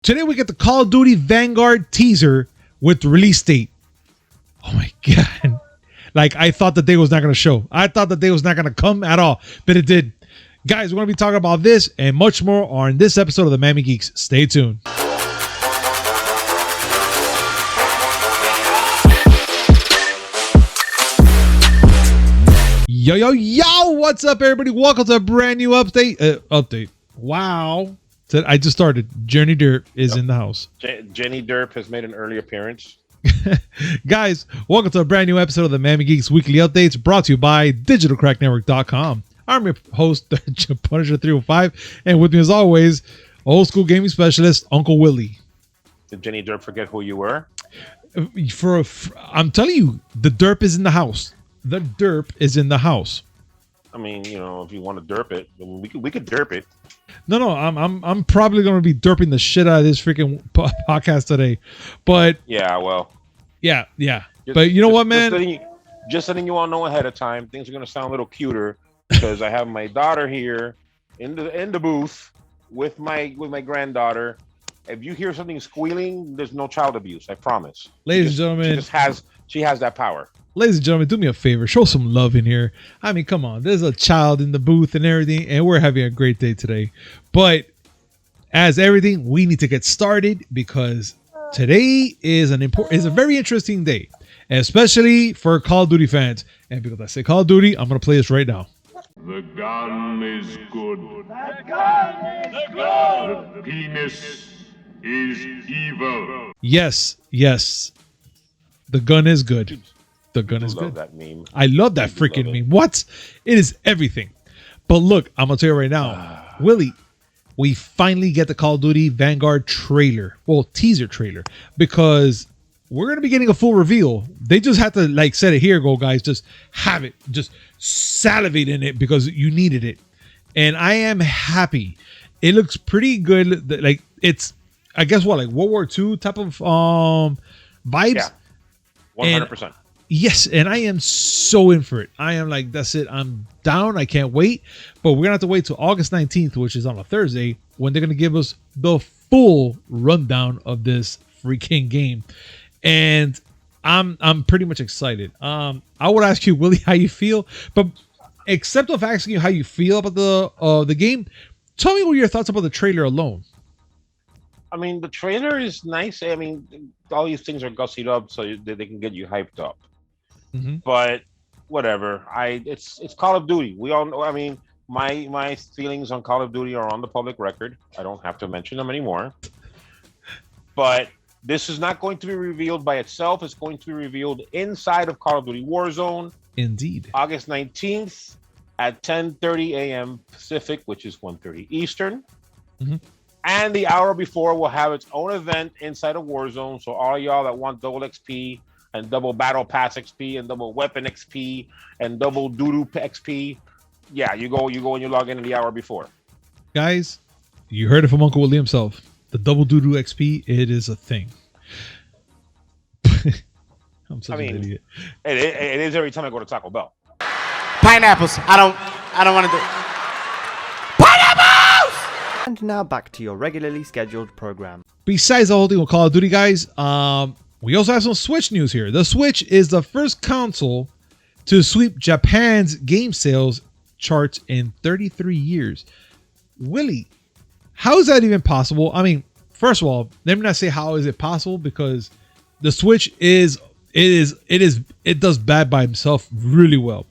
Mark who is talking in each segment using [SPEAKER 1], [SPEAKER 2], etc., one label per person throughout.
[SPEAKER 1] Today we get the Call of Duty Vanguard teaser with the release date. Oh my God. Like, I thought the day was not going to show. I thought the day was not going to come at all, but it did. Guys, we're going to be talking about this and much more on this episode of the Miami Geeks. Stay tuned. Yo, what's up, everybody? Welcome to a brand new update. Wow. I just started. Jenny Derp is in the house.
[SPEAKER 2] Jenny Derp has made an early appearance.
[SPEAKER 1] Guys, welcome to a brand new episode of the Miami Geeks Weekly Updates, brought to you by digitalcracknetwork.com. I'm your host, Punisher 305, and with me as always, old school gaming specialist, Uncle Willie.
[SPEAKER 2] Did Jenny Derp forget who you were?
[SPEAKER 1] I'm telling you, the derp is in the house. The derp is in the house.
[SPEAKER 2] I mean, you know, if you want to derp it, we could derp it.
[SPEAKER 1] No, I'm probably going to be derping the shit out of this freaking podcast today. But
[SPEAKER 2] yeah, well,
[SPEAKER 1] yeah. But you know what, man?
[SPEAKER 2] Just letting you all know ahead of time, things are going to sound a little cuter because I have my daughter here in the booth with my granddaughter. If you hear something squealing, there's no child abuse. I promise.
[SPEAKER 1] Ladies and gentlemen,
[SPEAKER 2] she has that power.
[SPEAKER 1] Ladies and gentlemen, do me a favor. Show some love in here. I mean, come on. There's a child in the booth and everything, and we're having a great day today. But as everything, we need to get started because today is a very interesting day, especially for Call of Duty fans. And because I say Call of Duty, I'm going to play this right now.
[SPEAKER 3] The gun is good.
[SPEAKER 4] The gun is good.
[SPEAKER 3] The penis is evil.
[SPEAKER 1] Yes. The gun is good. The gun is good.
[SPEAKER 2] That meme.
[SPEAKER 1] I love that freaking meme. What? It is everything. But look, I'm going to tell you right now, Willie, we finally get the Call of Duty Vanguard trailer. Well, teaser trailer. Because we're going to be getting a full reveal. They just had to set it here, guys. Just have it. Just salivate in it because you needed it. And I am happy. It looks pretty good. Like, it's, I guess what, like World War II type of vibes?
[SPEAKER 2] Yeah, 100%.
[SPEAKER 1] Yes, and I am so in for it. I am like, that's it. I'm down. I can't wait. But we're going to have to wait till August 19th, which is on a Thursday, when they're going to give us the full rundown of this freaking game. And I'm pretty much excited. I would ask you, Willie, how you feel. But except of asking you how you feel about the game, tell me what your thoughts about the trailer alone.
[SPEAKER 2] I mean, the trailer is nice. I mean, all these things are gussied up so they can get you hyped up.
[SPEAKER 1] Mm-hmm.
[SPEAKER 2] But whatever. It's Call of Duty. We all know. I mean, my feelings on Call of Duty are on the public record. I don't have to mention them anymore. But this is not going to be revealed by itself. It's going to be revealed inside of Call of Duty Warzone.
[SPEAKER 1] Indeed.
[SPEAKER 2] August 19th at 10:30 a.m. Pacific, which is 1:30 Eastern.
[SPEAKER 1] Mm-hmm. And
[SPEAKER 2] the hour before will have its own event inside of Warzone. So all y'all that want double XP and double battle pass XP and double weapon XP and double doodoo XP, yeah, you go and you log in the hour before.
[SPEAKER 1] Guys, you heard it from Uncle Willie himself. The double doodoo XP, it is a thing. I'm such an idiot.
[SPEAKER 2] It is every time I go to Taco Bell.
[SPEAKER 4] Pineapples. I don't want to do. Pineapples!
[SPEAKER 5] And now back to your regularly scheduled program.
[SPEAKER 1] Besides the whole thing with Call of Duty, guys, we also have some Switch news here. The Switch is the first console to sweep Japan's game sales charts in 33 years. Willie, how is that even possible? I mean, first of all, let me not say how is it possible, because the Switch it does bad by himself really well.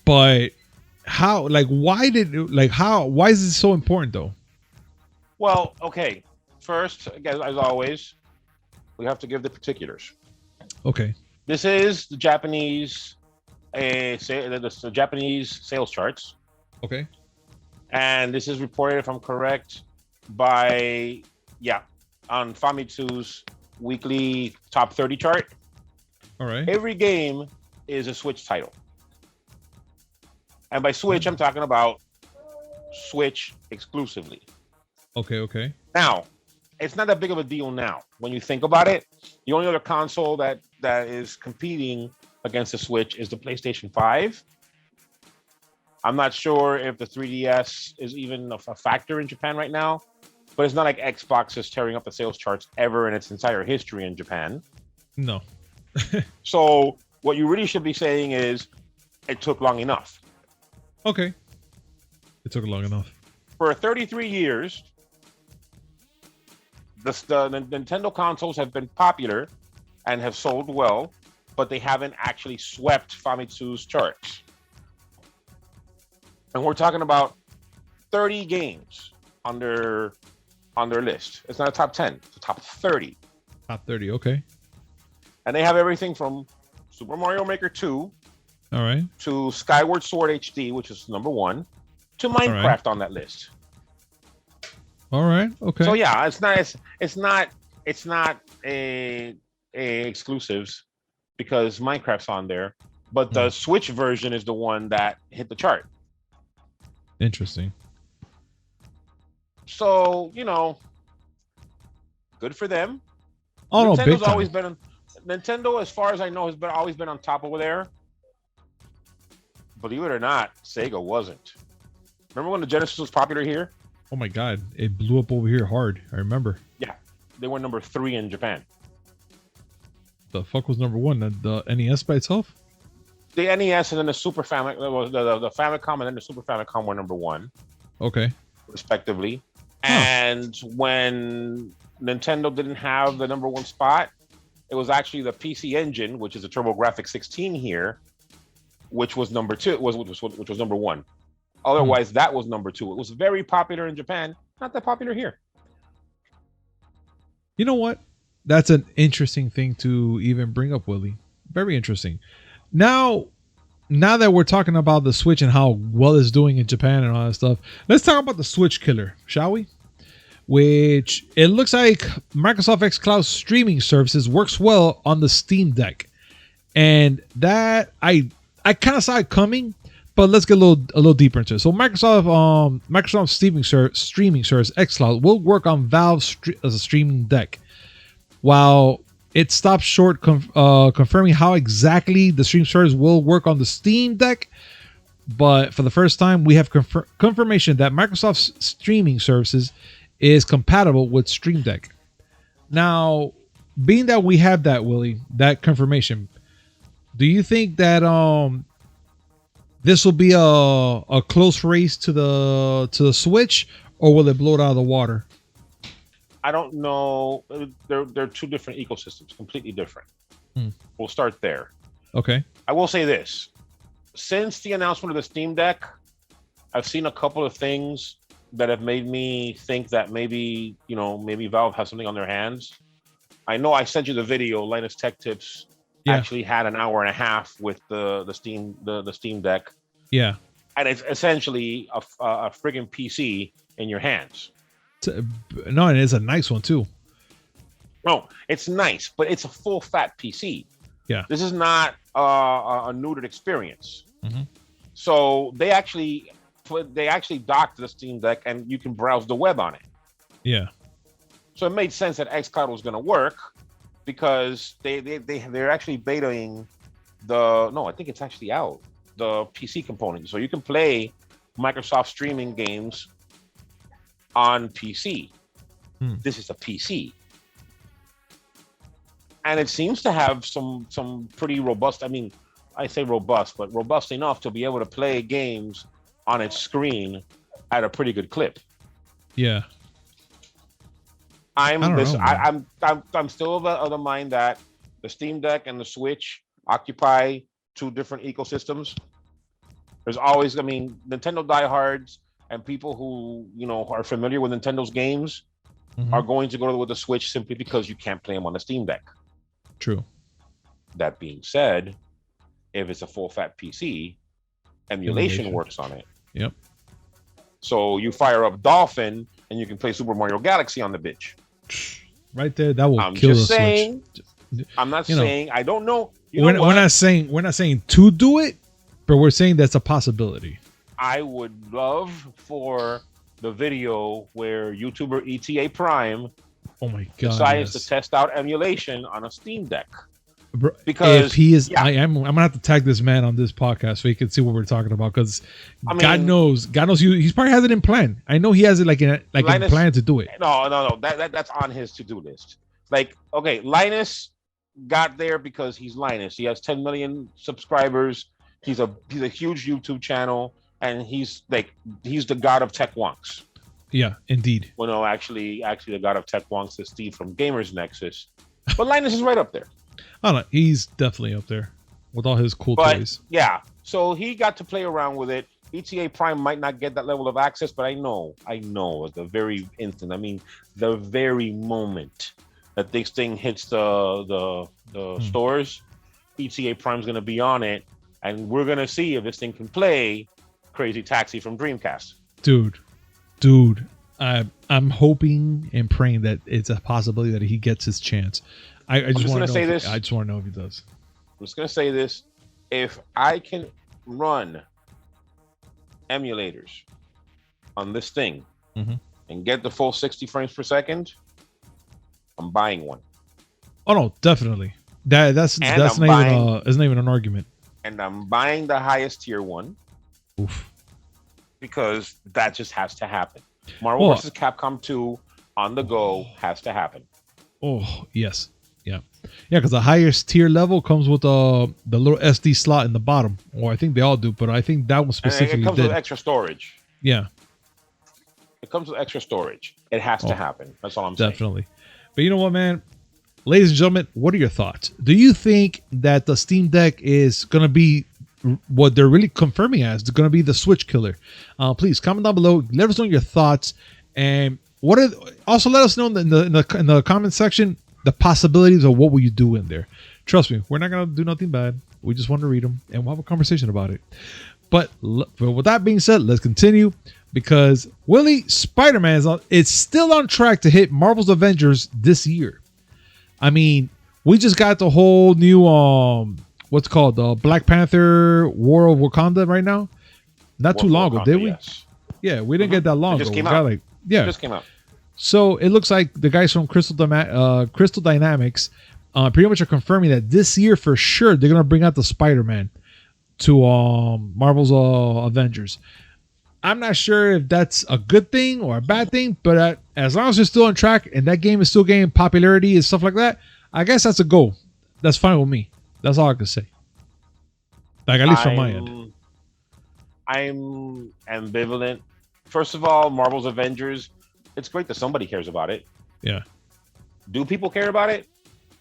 [SPEAKER 1] But how, why is this so important though?
[SPEAKER 2] Well, okay. First, again, as always, we have to give the particulars.
[SPEAKER 1] Okay.
[SPEAKER 2] This is the Japanese, the Japanese sales charts.
[SPEAKER 1] Okay.
[SPEAKER 2] And this is reported, if I'm correct, by on Famitsu's weekly top 30 chart.
[SPEAKER 1] All right.
[SPEAKER 2] Every game is a Switch title. And by Switch, I'm talking about Switch exclusively.
[SPEAKER 1] Okay.
[SPEAKER 2] Now, it's not that big of a deal now. When you think about it, the only other console that is competing against the Switch is the PlayStation 5. I'm not sure if the 3DS is even a factor in Japan right now. but it's not like Xbox is tearing up the sales charts ever in its entire history in Japan.
[SPEAKER 1] No.
[SPEAKER 2] So what you really should be saying is it took long enough.
[SPEAKER 1] Okay. It took long enough.
[SPEAKER 2] For 33 years, the Nintendo consoles have been popular and have sold well, but they haven't actually swept Famitsu's charts. And we're talking about 30 games on their list. It's not a top 10, it's a top 30.
[SPEAKER 1] Top 30, okay.
[SPEAKER 2] And they have everything from Super Mario Maker 2
[SPEAKER 1] All right.
[SPEAKER 2] to Skyward Sword HD, which is number 1, to Minecraft on that list.
[SPEAKER 1] All right. Okay.
[SPEAKER 2] So yeah, it's not a exclusives because Minecraft's on there, but the Switch version is the one that hit the chart.
[SPEAKER 1] Interesting.
[SPEAKER 2] So, good for them.
[SPEAKER 1] Oh no, big
[SPEAKER 2] Nintendo's
[SPEAKER 1] time.
[SPEAKER 2] always been Nintendo, as far as I know, has always been on top over there. Believe it or not, Sega wasn't. Remember when the Genesis was popular here?
[SPEAKER 1] Oh my God, it blew up over here hard. I remember.
[SPEAKER 2] Yeah, they were number 3 in Japan.
[SPEAKER 1] The fuck was number 1? The NES by itself?
[SPEAKER 2] The NES and then the Super Famicom, the Famicom and then the Super Famicom were number 1.
[SPEAKER 1] Okay.
[SPEAKER 2] Respectively. And when Nintendo didn't have the number 1 spot, it was actually the PC Engine, which is a TurboGrafx 16 here, which was number 2, which was number 1. Otherwise, that was number 2. It was very popular in Japan, not that popular here.
[SPEAKER 1] You know what? That's an interesting thing to even bring up, Willie. Very interesting. Now that we're talking about the Switch and how well it's doing in Japan and all that stuff, let's talk about the Switch killer, shall we? Which it looks like Microsoft xCloud streaming services works well on the Steam Deck, and that I kind of saw it coming, but let's get a little deeper into it. So Microsoft streaming service xCloud will work on Valve as a streaming deck, while it stops short confirming how exactly the stream service will work on the Steam Deck. But for the first time, we have confirmation that Microsoft's streaming services is compatible with Stream Deck. Now, being that we have that, Willie, that confirmation, do you think that this will be a close race to the Switch, or will it blow it out of the water?
[SPEAKER 2] I don't know. They're two different ecosystems, completely different. We'll start there.
[SPEAKER 1] Okay.
[SPEAKER 2] I will say this. Since the announcement of the Steam Deck, I've seen a couple of things that have made me think that maybe Valve has something on their hands. I know I sent you the video. Linus Tech Tips actually had an hour and a half with the Steam Deck.
[SPEAKER 1] Yeah.
[SPEAKER 2] And it's essentially a friggin' PC in your hands.
[SPEAKER 1] No, and it's a nice one too.
[SPEAKER 2] No, it's nice, but it's a full fat PC.
[SPEAKER 1] Yeah.
[SPEAKER 2] This is not a neutered experience. So they actually docked the Steam Deck, and you can browse the web on it. Yeah. So it made sense that xCloud was going to work because they're actually betaing I think it's actually out, the PC component. So you can play Microsoft streaming games on PC. This is a PC. And it seems to have some pretty robust, I say robust, but robust enough to be able to play games on its screen at a pretty good clip. Yeah. I'm still of the mind that the Steam Deck and the Switch occupy two different ecosystems. There's always, Nintendo diehards and people who, are familiar with Nintendo's games are going to go with the Switch simply because you can't play them on the Steam Deck. True. That being said, if it's a full fat PC, emulation works on it. Yep. So you fire up Dolphin and you can play Super Mario Galaxy on the bitch.
[SPEAKER 1] Right there, that will kill the
[SPEAKER 2] Switch. I'm not saying, I don't know.
[SPEAKER 1] We're not saying to do it, but we're saying that's a possibility.
[SPEAKER 2] I would love for the video where YouTuber ETA Prime
[SPEAKER 1] decides
[SPEAKER 2] to test out emulation on a Steam Deck.
[SPEAKER 1] Bro,
[SPEAKER 2] Because
[SPEAKER 1] if he is,
[SPEAKER 2] yeah.
[SPEAKER 1] I'm gonna have to tag this man on this podcast so he can see what we're talking about. Because God
[SPEAKER 2] mean,
[SPEAKER 1] knows, he's probably has it in plan. I know he has it in plan to do it.
[SPEAKER 2] No. That's on his to-do list. Like, okay, Linus got there because he's Linus. He has 10 million subscribers. He's a huge YouTube channel, and he's the god of tech wonks.
[SPEAKER 1] Yeah, indeed.
[SPEAKER 2] Well, no, actually, the god of tech wonks is Steve from Gamers Nexus. But Linus is right up there.
[SPEAKER 1] I don't know. He's definitely up there with all his cool toys.
[SPEAKER 2] Yeah, so he got to play around with it. ETA Prime might not get that level of access, but I know at the very instant, the very moment that this thing hits the stores, ETA Prime's going to be on it, and we're going to see if this thing can play Crazy Taxi from Dreamcast.
[SPEAKER 1] Dude, I'm hoping and praying that it's a possibility that he gets his chance. I just want to say this. I just want to know if he does.
[SPEAKER 2] I'm just going to say this. If I can run emulators on this thing and get the full 60 frames per second, I'm buying one.
[SPEAKER 1] Oh no, definitely. That's not even an argument.
[SPEAKER 2] And I'm buying the highest tier one.
[SPEAKER 1] Oof.
[SPEAKER 2] Because that just has to happen. Marvel vs. Capcom 2 on the go has to happen.
[SPEAKER 1] Oh yes. Yeah, because the highest tier level comes with the little SD slot in the bottom, or I think they all do, but I think that one specifically
[SPEAKER 2] it comes with extra storage.
[SPEAKER 1] Yeah,
[SPEAKER 2] it comes with extra storage. It has to happen. That's all I'm
[SPEAKER 1] saying. But you know what, man? Ladies and gentlemen, what are your thoughts? Do you think that the Steam Deck is going to be what they're really confirming as? It's going to be the Switch killer? Please comment down below. Let us know your thoughts, and also let us know in the comment section the possibilities of what will you do in there. Trust me, we're not going to do nothing bad. We just want to read them and we'll have a conversation about it. But with that being said, let's continue, because Willy, Spider-Man is still on track to hit Marvel's Avengers this year. I mean, we just got the whole new what's called the Black Panther War of Wakanda right now. Not too long ago, did we?
[SPEAKER 2] Yes.
[SPEAKER 1] Yeah, we didn't get that long ago.
[SPEAKER 2] It just came out.
[SPEAKER 1] It
[SPEAKER 2] just came out.
[SPEAKER 1] So it looks like the guys from Crystal Dynamics pretty much are confirming that this year for sure they're gonna bring out the Spider-Man to Marvel's Avengers. I'm not sure if that's a good thing or a bad thing, but as long as they're still on track and that game is still gaining popularity and stuff like that, I guess that's a go. That's fine with me. That's all I can say. Like, at least from my end.
[SPEAKER 2] I'm ambivalent. First of all, Marvel's Avengers, it's great that somebody cares about it.
[SPEAKER 1] Yeah.
[SPEAKER 2] Do people care about it?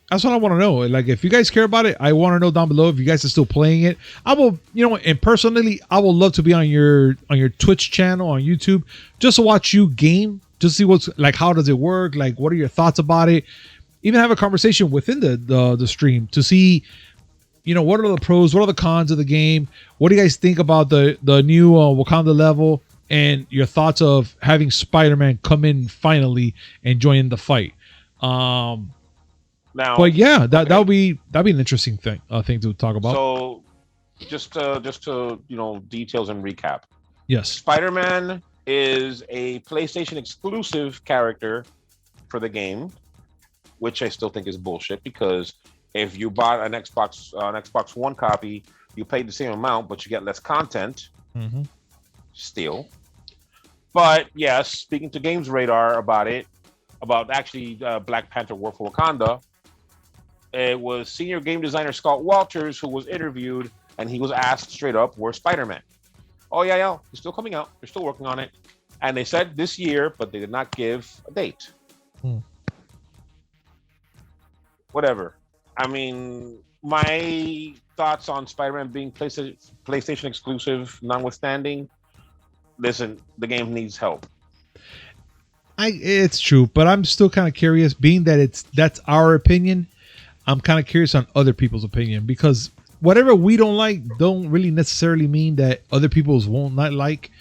[SPEAKER 1] That's what I want to know. Like, if you guys care about it, I want to know down below if you guys are still playing it. I will, and personally, I will love to be on your Twitch channel, on YouTube, just to watch you game, just see what's like, how does it work? Like, what are your thoughts about it? Even have a conversation within the stream to see, what are the pros, what are the cons of the game? What do you guys think about the new Wakanda level? And your thoughts of having Spider-Man come in finally and join the fight. But yeah, that'll be an interesting thing to talk about.
[SPEAKER 2] So, just to details and recap.
[SPEAKER 1] Yes,
[SPEAKER 2] Spider-Man is a PlayStation exclusive character for the game, which I still think is bullshit, because if you bought an Xbox One copy, you paid the same amount, but you get less content. Still. But yes, speaking to Games Radar about Black Panther War for Wakanda, it was senior game designer Scott Walters who was interviewed, and he was asked straight up, where's Spider-Man? Oh yeah, he's still coming out. They're still working on it. And they said this year, but they did not give a date. Whatever. I mean, my thoughts on Spider-Man being PlayStation exclusive notwithstanding, listen, the game needs help.
[SPEAKER 1] It's true, but I'm still kind of curious, being that that's our opinion. I'm kind of curious on other people's opinion, because whatever we don't like don't really necessarily mean that other people's won't not like.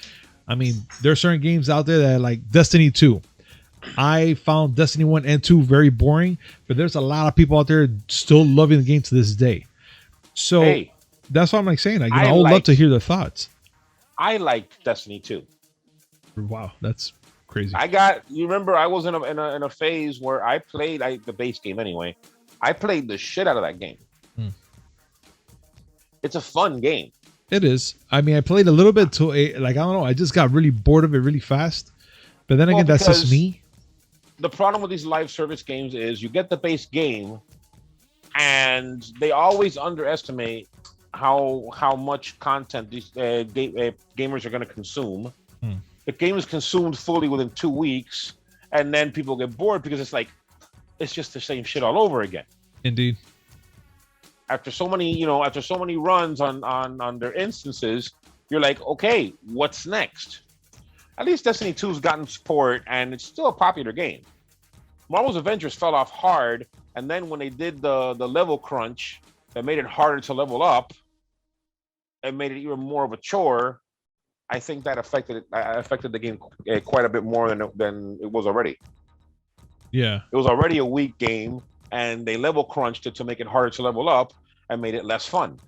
[SPEAKER 1] I mean, there are certain games out there that, like Destiny 2. I found Destiny 1 and 2 very boring, but there's a lot of people out there still loving the game to this day. So that's what I'm saying. I would love to hear their thoughts.
[SPEAKER 2] I liked Destiny 2.
[SPEAKER 1] Wow, that's crazy.
[SPEAKER 2] You remember I was in a phase where I played the base game anyway. I played the shit out of that game. It's a fun game.
[SPEAKER 1] It is. I mean, I played a little bit to I don't know. I just got really bored of it really fast. But then again, that's just me.
[SPEAKER 2] The problem with these live service games is you get the base game, and they always underestimate how much content these gamers are going to consume. The game is consumed fully within 2 weeks, and then people get bored because it's just the same shit all over again.
[SPEAKER 1] Indeed.
[SPEAKER 2] After so many runs on their instances, you're like, okay, what's next? At least Destiny 2's gotten support, and it's still a popular game. Marvel's Avengers fell off hard, and then when they did the level crunch that made it harder to level up, and made it even more of a chore, I think that affected the game quite a bit more than it was already.
[SPEAKER 1] Yeah.
[SPEAKER 2] It was already a weak game, and they level crunched it to make it harder to level up and made it less fun.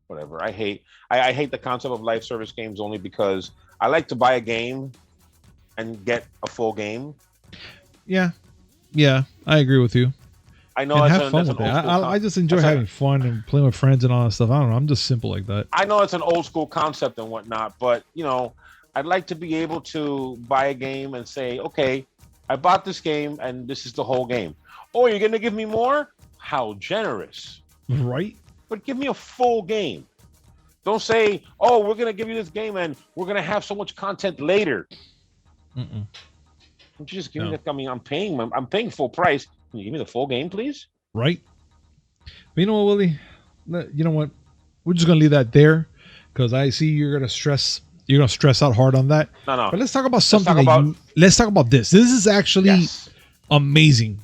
[SPEAKER 2] Whatever. I hate the concept of live service games only because I like to buy a game and get a full game.
[SPEAKER 1] Yeah, I agree with you.
[SPEAKER 2] I know.
[SPEAKER 1] And have fun with it. I just enjoy having fun and playing with friends and all that stuff. I don't know. I'm just simple like that.
[SPEAKER 2] I know it's an old school concept and whatnot, but I'd like to be able to buy a game and say, okay, I bought this game and this is the whole game. Oh, you're gonna give me more? How generous!
[SPEAKER 1] Right?
[SPEAKER 2] But give me a full game. Don't say, oh, we're gonna give you this game and we're gonna have so much content later. Just give me that. I mean, I'm paying full price. Can you give me the full game, please?
[SPEAKER 1] Right. But you know what, Willie? You know what? We're just gonna leave that there because I see you're gonna stress out hard on that.
[SPEAKER 2] No.
[SPEAKER 1] But let's talk about something. Let's talk about this. This is actually amazing.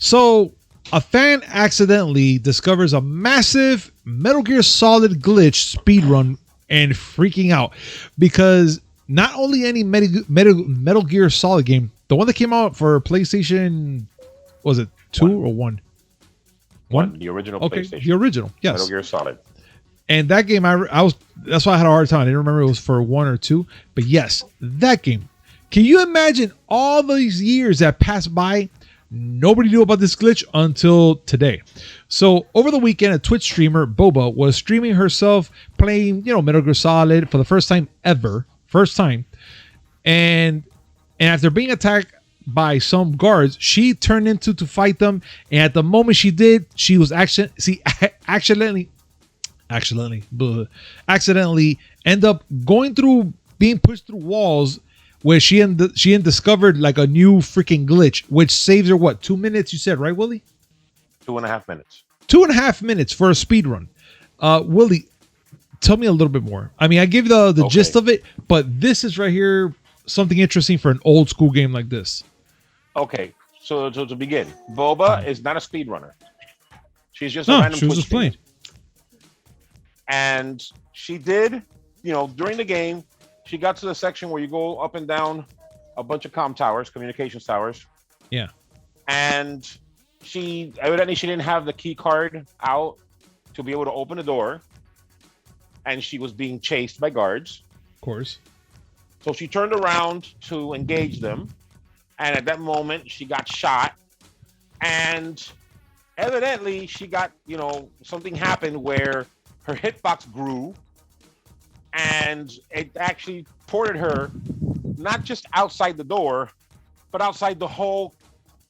[SPEAKER 1] So a fan accidentally discovers a massive Metal Gear Solid glitch speedrun and freaking out because not only any Metal Gear Solid game, the one that came out for PlayStation, was it 2 or 1? One?
[SPEAKER 2] The original
[SPEAKER 1] okay,
[SPEAKER 2] PlayStation.
[SPEAKER 1] The original, yes.
[SPEAKER 2] Metal Gear Solid.
[SPEAKER 1] And that game, that's why I had a hard time. I didn't remember it was for 1 or 2. But yes, that game. Can you imagine all these years that passed by? Nobody knew about this glitch until today. So over the weekend, a Twitch streamer, Boba, was streaming herself playing, Metal Gear Solid for the first time ever. First time. And after being attacked by some guards, she turned into to fight them. And at the moment she did, she was accidentally end up going through, being pushed through walls, where she discovered like a new freaking glitch, which saves her 2 minutes? You said, right, Willie?
[SPEAKER 2] 2.5 minutes.
[SPEAKER 1] 2.5 minutes for a speed run. Willie, tell me a little bit more. I mean, I gave the gist of it, but this is right here something interesting for an old school game like this.
[SPEAKER 2] Okay, so to begin, Boba is not a speedrunner. She's just a random
[SPEAKER 1] she was
[SPEAKER 2] Twitch
[SPEAKER 1] just playing.
[SPEAKER 2] And she did, during the game, she got to the section where you go up and down a bunch of communications towers.
[SPEAKER 1] Yeah.
[SPEAKER 2] And evidently she didn't have the key card out to be able to open the door. And she was being chased by guards.
[SPEAKER 1] Of course.
[SPEAKER 2] So she turned around to engage them. And at that moment, she got shot. And evidently she got, something happened where her hitbox grew. And it actually ported her not just outside the door, but outside the whole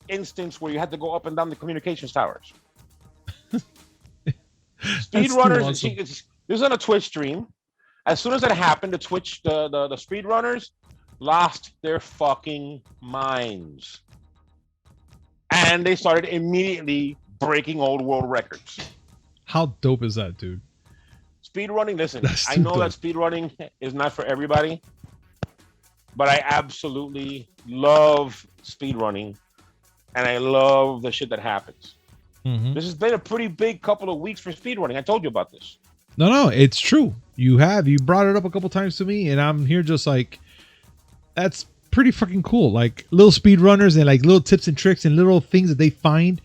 [SPEAKER 2] instance where you had to go up and down the communications towers. Speedrunners, awesome. This is on a Twitch stream. As soon as that happened, the speedrunners lost their fucking minds. And they started immediately breaking old world records.
[SPEAKER 1] How dope is that, dude?
[SPEAKER 2] Speedrunning, listen, I know that speedrunning is not for everybody, but I absolutely love speedrunning, and I love the shit that happens. Mm-hmm. This has been a pretty big couple of weeks for speedrunning. I told you about this.
[SPEAKER 1] No, it's true. You brought it up a couple times to me, and I'm here just like, that's pretty fucking cool. Like little speedrunners and like little tips and tricks and little things that they find,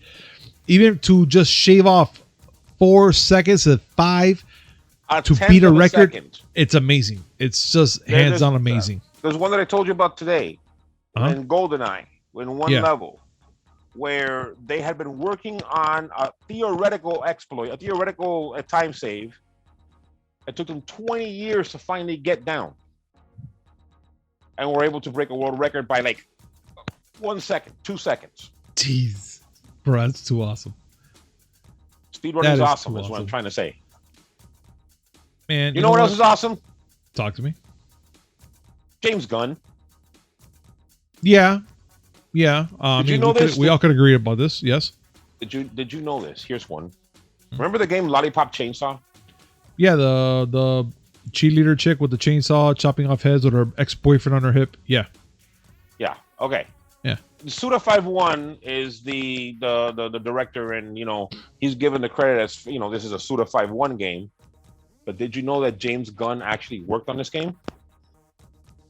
[SPEAKER 1] even to just shave off 4 seconds to 5 to beat a record. It's amazing. It's just hands-on amazing.
[SPEAKER 2] There's one that I told you about today in GoldenEye, in one level. where they had been working on a theoretical exploit, a theoretical time save. It took them 20 years to finally get down. And were able to break a world record by like 1 second, 2 seconds.
[SPEAKER 1] Jeez. Bro, that's too awesome.
[SPEAKER 2] Speedrunning is awesome, is what I'm trying to say.
[SPEAKER 1] Man,
[SPEAKER 2] you know what else is awesome?
[SPEAKER 1] Talk to me.
[SPEAKER 2] James Gunn.
[SPEAKER 1] Yeah. Yeah.
[SPEAKER 2] Did you know this?
[SPEAKER 1] We all could agree about this. Yes.
[SPEAKER 2] Did you know this? Here's one. Remember the game Lollipop Chainsaw?
[SPEAKER 1] Yeah, the cheerleader chick with the chainsaw chopping off heads with her ex-boyfriend on her hip. Yeah.
[SPEAKER 2] Yeah. Okay.
[SPEAKER 1] Yeah.
[SPEAKER 2] Suda51 is the director, and he's given the credit as this is a Suda51 game. But did you know that James Gunn actually worked on this game?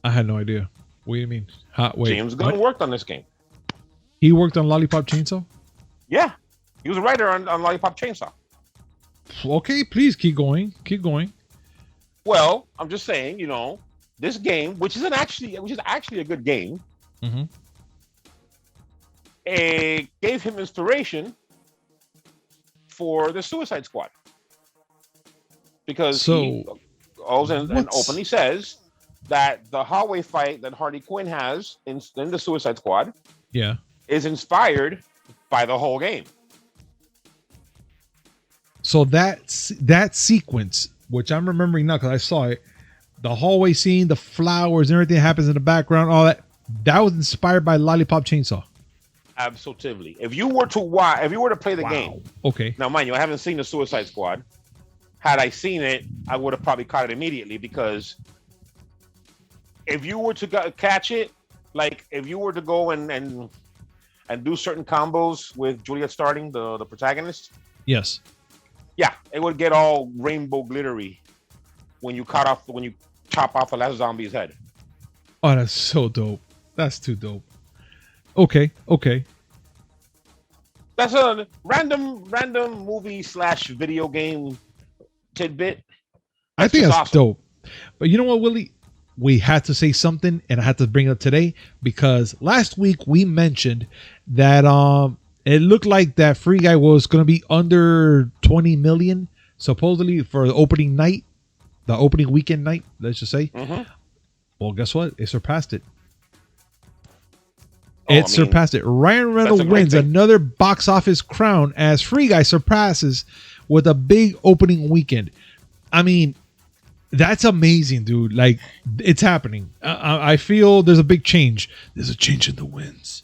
[SPEAKER 1] I had no idea. What do you mean? Wait,
[SPEAKER 2] James Gunn worked on this game.
[SPEAKER 1] He worked on Lollipop Chainsaw?
[SPEAKER 2] Yeah. He was a writer on Lollipop Chainsaw.
[SPEAKER 1] Okay, please keep going. Keep going.
[SPEAKER 2] Well, I'm just saying, this game, which is actually a good game, it gave him inspiration for the Suicide Squad. Because he openly says that the hallway fight that Harley Quinn has in the Suicide Squad is inspired by the whole game.
[SPEAKER 1] So that sequence, which I'm remembering now because I saw it, the hallway scene, the flowers, and everything happens in the background, all that was inspired by Lollipop Chainsaw.
[SPEAKER 2] Absolutely. If you were to play the game,
[SPEAKER 1] okay.
[SPEAKER 2] Now, mind you, I haven't seen the Suicide Squad. Had I seen it, I would have probably caught it immediately, because if you were to catch it, like if you were to go and do certain combos with Juliet Starting, the protagonist.
[SPEAKER 1] Yes.
[SPEAKER 2] Yeah, it would get all rainbow glittery when you chop off the last zombie's head.
[SPEAKER 1] Oh, that's so dope. That's too dope. Okay.
[SPEAKER 2] That's a random movie / video game tidbit.
[SPEAKER 1] I think that's awesome. Dope. But you know what, Willie? We had to say something, and I had to bring it up today because last week we mentioned that it looked like that Free Guy was going to be under 20 million supposedly for the opening night, the opening weekend night, let's just say. Well, guess what? It surpassed it. Surpassed it. Ryan Reynolds wins another box office crown as Free Guy surpasses with a big opening weekend. I mean, that's amazing, dude. Like, it's happening. I feel there's a big change. There's a change in the winds.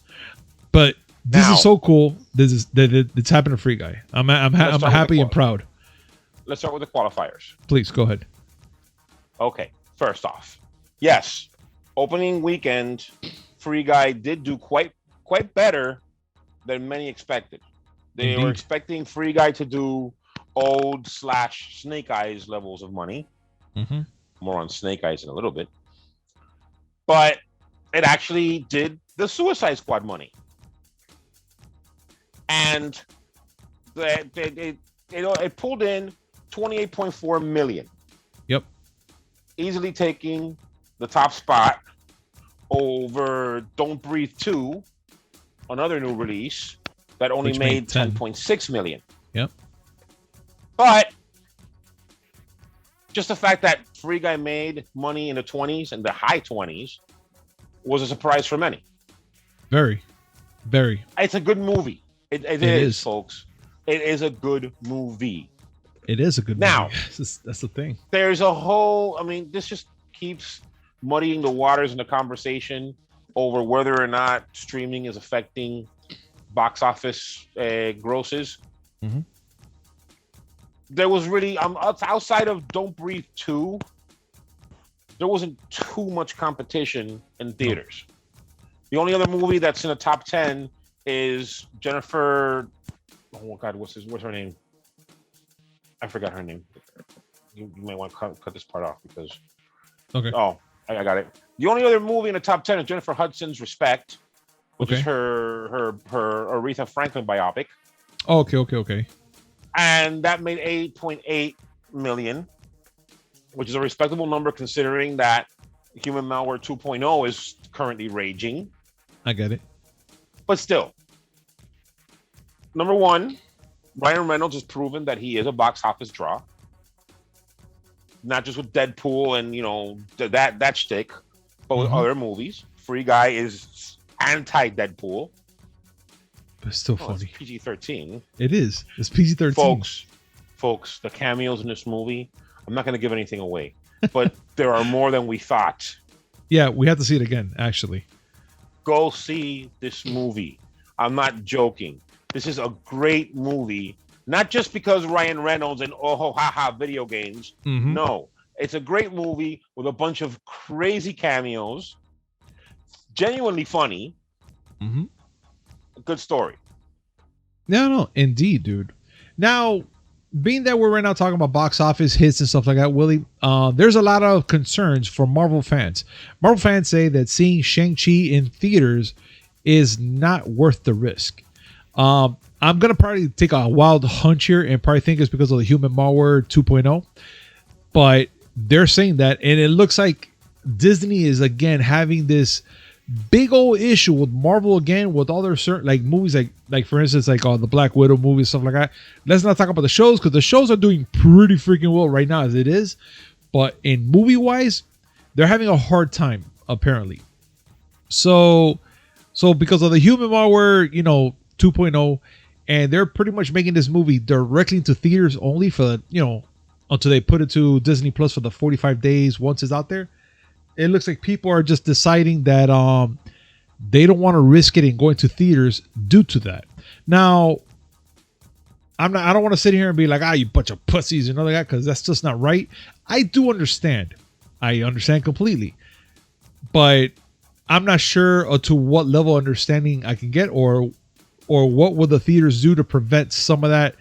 [SPEAKER 1] But this is so cool. It's happened to Free Guy. I'm happy and proud.
[SPEAKER 2] Let's start with the qualifiers.
[SPEAKER 1] Please go ahead.
[SPEAKER 2] Okay. First off, yes, opening weekend, Free Guy did do quite better than many expected. They were expecting Free Guy to do old / Snake Eyes levels of money. More on Snake Eyes in a little bit. But it actually did the Suicide Squad money. And it pulled in 28.4 million.
[SPEAKER 1] Yep.
[SPEAKER 2] Easily taking the top spot over Don't Breathe 2, another new release that only made 10.6 million.
[SPEAKER 1] Yep.
[SPEAKER 2] But just the fact that Free Guy made money in the 20s and the high 20s was a surprise for many.
[SPEAKER 1] Very, very.
[SPEAKER 2] It's a good movie. It is, folks. It is a good movie.
[SPEAKER 1] It is a good movie. Now, that's the thing.
[SPEAKER 2] There's a whole, this just keeps muddying the waters in the conversation over whether or not streaming is affecting box office grosses. There was really, outside of Don't Breathe 2, there wasn't too much competition in theaters. The only other movie that's in the top 10 is Jennifer. Oh God, what's her name? I forgot her name. You might want to cut this part off because.
[SPEAKER 1] Okay.
[SPEAKER 2] Oh, I got it. The only other movie in the top 10 is Jennifer Hudson's Respect, which is her Aretha Franklin biopic.
[SPEAKER 1] Oh, okay.
[SPEAKER 2] And that made 8.8 million, which is a respectable number considering that Human Malware 2.0 is currently raging.
[SPEAKER 1] I get it.
[SPEAKER 2] But still, number one, Ryan Reynolds has proven that he is a box office draw. Not just with Deadpool and that shtick, but with other movies. Free Guy is anti-Deadpool.
[SPEAKER 1] But it's still funny.
[SPEAKER 2] It's PG-13.
[SPEAKER 1] It is. It's PG-13.
[SPEAKER 2] Folks, the cameos in this movie. I'm not going to give anything away, but there are more than we thought.
[SPEAKER 1] Yeah, we have to see it again. Actually,
[SPEAKER 2] go see this movie. I'm not joking. This is a great movie. Not just because Ryan Reynolds and video games. No, it's a great movie with a bunch of crazy cameos. Genuinely funny. A good story.
[SPEAKER 1] No, indeed, dude. Now, being that we're right now talking about box office hits and stuff like that, Willie, there's a lot of concerns for Marvel fans. Marvel fans say that seeing Shang-Chi in theaters is not worth the risk. I'm going to probably take a wild hunch here and probably think it's because of the human malware 2.0. But they're saying that, and it looks like Disney is again having this big old issue with Marvel again with all their certain like movies like for instance like the Black Widow movie, stuff like that. Let's not talk about the shows because the shows are doing pretty freaking well right now as it is. But in movie wise, they're having a hard time apparently. So because of the human malware, 2.0, and they're pretty much making this movie directly into theaters only for until they put it to Disney Plus for the 45 days once it's out there. It looks like people are just deciding that they don't want to risk it and going to theaters due to that. Now, I don't want to sit here and be like, you bunch of pussies and all that, because that's just not right. I do understand. I understand completely. But I'm not sure to what level of understanding I can get or what will the theaters do to prevent some of that,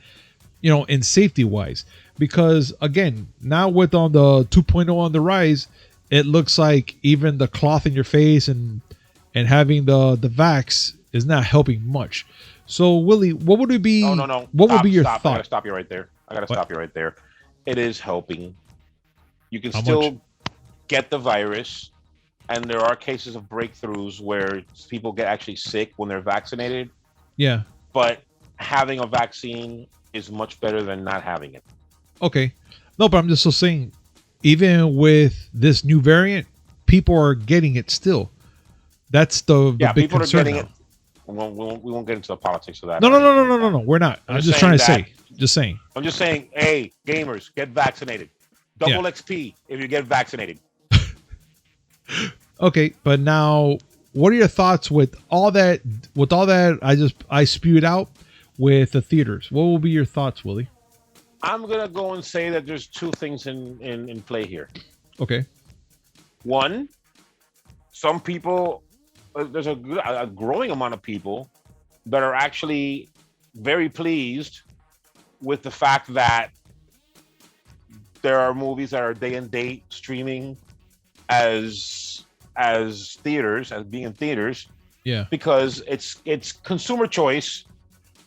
[SPEAKER 1] in safety wise. Because again, now with on the 2.0 on the rise, it looks like even the cloth in your face and having the vax is not helping much. So Willie, what would it be?
[SPEAKER 2] No.
[SPEAKER 1] What would be your thought?
[SPEAKER 2] I gotta stop you right there. Stop you right there. It is helping. You can
[SPEAKER 1] How
[SPEAKER 2] still
[SPEAKER 1] much?
[SPEAKER 2] get the virus, and there are cases of breakthroughs where people get actually sick when they're vaccinated.
[SPEAKER 1] Yeah.
[SPEAKER 2] But having a vaccine is much better than not having it.
[SPEAKER 1] Okay. No, but I'm just still saying, even with this new variant, people are getting it still. That's the big
[SPEAKER 2] people
[SPEAKER 1] concern
[SPEAKER 2] are getting
[SPEAKER 1] now.
[SPEAKER 2] it. We won't get into the politics of that.
[SPEAKER 1] No. We're not. I'm just trying to say. Just saying.
[SPEAKER 2] I'm just saying, hey, gamers, get vaccinated. Double XP if you get vaccinated.
[SPEAKER 1] Okay, but now, what are your thoughts with all that? With all that, I spewed out with the theaters. What will be your thoughts, Willie?
[SPEAKER 2] I'm gonna go and say that there's two things in play here.
[SPEAKER 1] Okay.
[SPEAKER 2] One, some people, there's a growing amount of people that are actually very pleased with the fact that there are movies that are day and date streaming as theaters, as being in theaters.
[SPEAKER 1] Yeah.
[SPEAKER 2] Because it's consumer choice,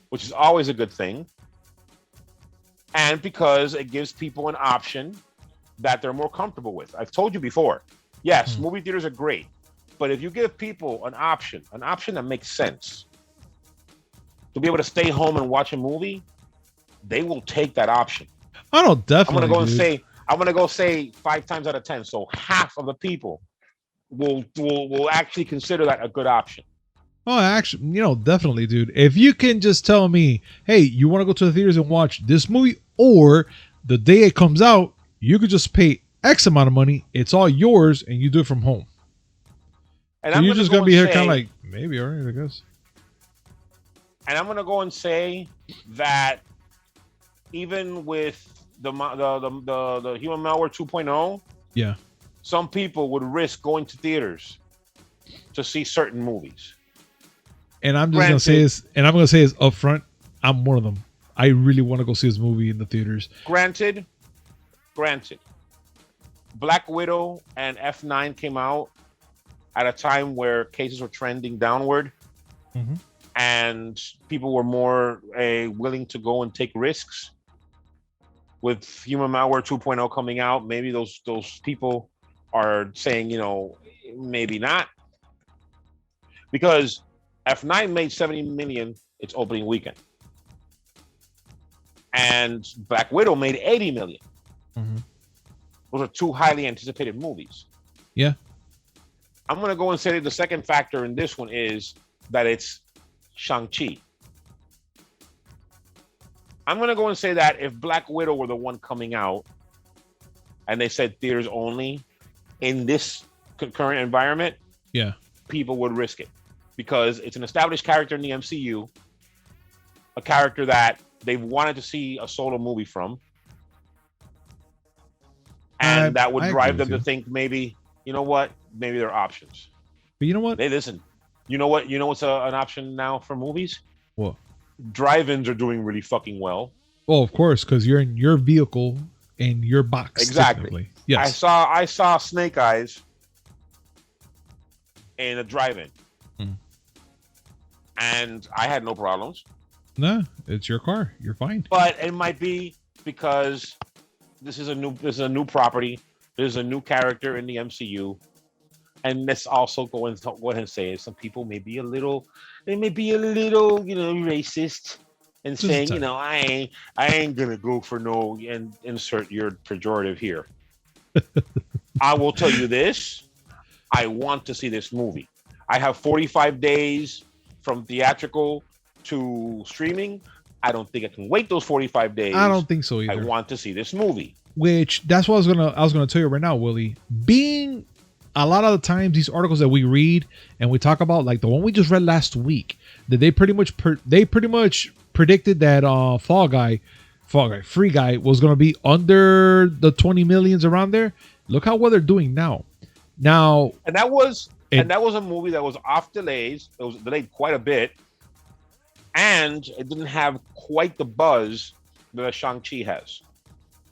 [SPEAKER 2] which is always a good thing. And because it gives people an option that they're more comfortable with. I've told you before, yes, movie theaters are great, but if you give people an option that makes sense to be able to stay home and watch a movie, they will take that option.
[SPEAKER 1] I don't definitely.
[SPEAKER 2] I'm gonna go say 5 times out of 10. So half of the people will actually consider that a good option.
[SPEAKER 1] Oh, actually, definitely, dude. If you can just tell me, hey, you want to go to the theaters and watch this movie, or the day it comes out, you could just pay X amount of money. It's all yours, and you do it from home.
[SPEAKER 2] And
[SPEAKER 1] so you're just gonna be here, kind of like maybe, all right, I guess.
[SPEAKER 2] And I'm gonna go and say that even with the human malware 2.0,
[SPEAKER 1] yeah,
[SPEAKER 2] some people would risk going to theaters to see certain movies.
[SPEAKER 1] And I'm just gonna say this, and I'm gonna say this up front. I'm one of them. I really want to go see this movie in the theaters.
[SPEAKER 2] Granted, Black Widow and F9 came out at a time where cases were trending downward, and people were more willing to go and take risks. With human malware 2.0 coming out, maybe those people are saying, maybe not, because F9 made 70 million its opening weekend. and Black Widow made 80 million.
[SPEAKER 1] Mhm.
[SPEAKER 2] Those are two highly anticipated movies.
[SPEAKER 1] Yeah.
[SPEAKER 2] I'm going to go and say that the second factor in this one is that it's Shang-Chi. I'm going to go and say that if Black Widow were the one coming out and they said theaters only in this current environment,
[SPEAKER 1] Yeah.
[SPEAKER 2] people would risk it because it's an established character in the MCU, a character that they've wanted to see a solo movie from. And that would drive them to think maybe, you know what? Maybe there are options.
[SPEAKER 1] But you know what?
[SPEAKER 2] Hey, listen, you know what? You know what's an option now for movies?
[SPEAKER 1] What?
[SPEAKER 2] Drive-ins are doing really fucking well.
[SPEAKER 1] Well, of course, because you're in your vehicle in your box.
[SPEAKER 2] Exactly.
[SPEAKER 1] Yes.
[SPEAKER 2] I saw Snake Eyes in a drive-in, and I had no problems.
[SPEAKER 1] Nah, it's your car. You're fine.
[SPEAKER 2] But it might be because this is a new property. There's a new character in the MCU. And let's also go ahead and say some people may be a little, racist and saying, I ain't gonna go for no, and insert your pejorative here. I will tell you this: I want to see this movie. I have 45 days from theatrical to streaming. I don't think I can wait those 45 days.
[SPEAKER 1] I don't think so either.
[SPEAKER 2] I want to see this movie.
[SPEAKER 1] Which that's what I was gonna tell you right now, Willie. Being a lot of the times these articles that we read and we talk about, like the one we just read last week, that they pretty much predicted that Fall Guy, Free Guy was gonna be under the 20 millions around there. Look how well they're doing now.
[SPEAKER 2] And that was a movie that was off delays. It was delayed quite a bit, and it didn't have quite the buzz that a Shang-Chi has.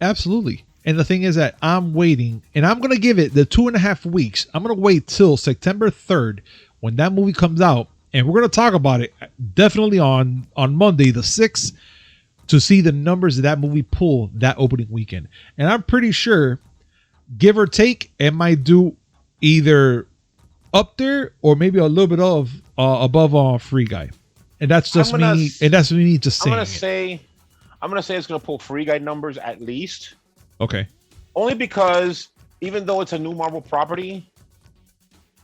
[SPEAKER 1] Absolutely. And the thing is that I'm waiting, and I'm going to give it the 2.5 weeks. I'm going to wait till September 3rd when that movie comes out, and we're going to talk about it definitely on Monday, the 6th, to see the numbers that movie pull that opening weekend. And I'm pretty sure, give or take, it might do either up there or maybe a little bit above Free Guy. And that's just me. And that's me just saying.
[SPEAKER 2] I'm gonna say it's gonna pull Free Guy numbers at least.
[SPEAKER 1] Okay.
[SPEAKER 2] Only because even though it's a new Marvel property,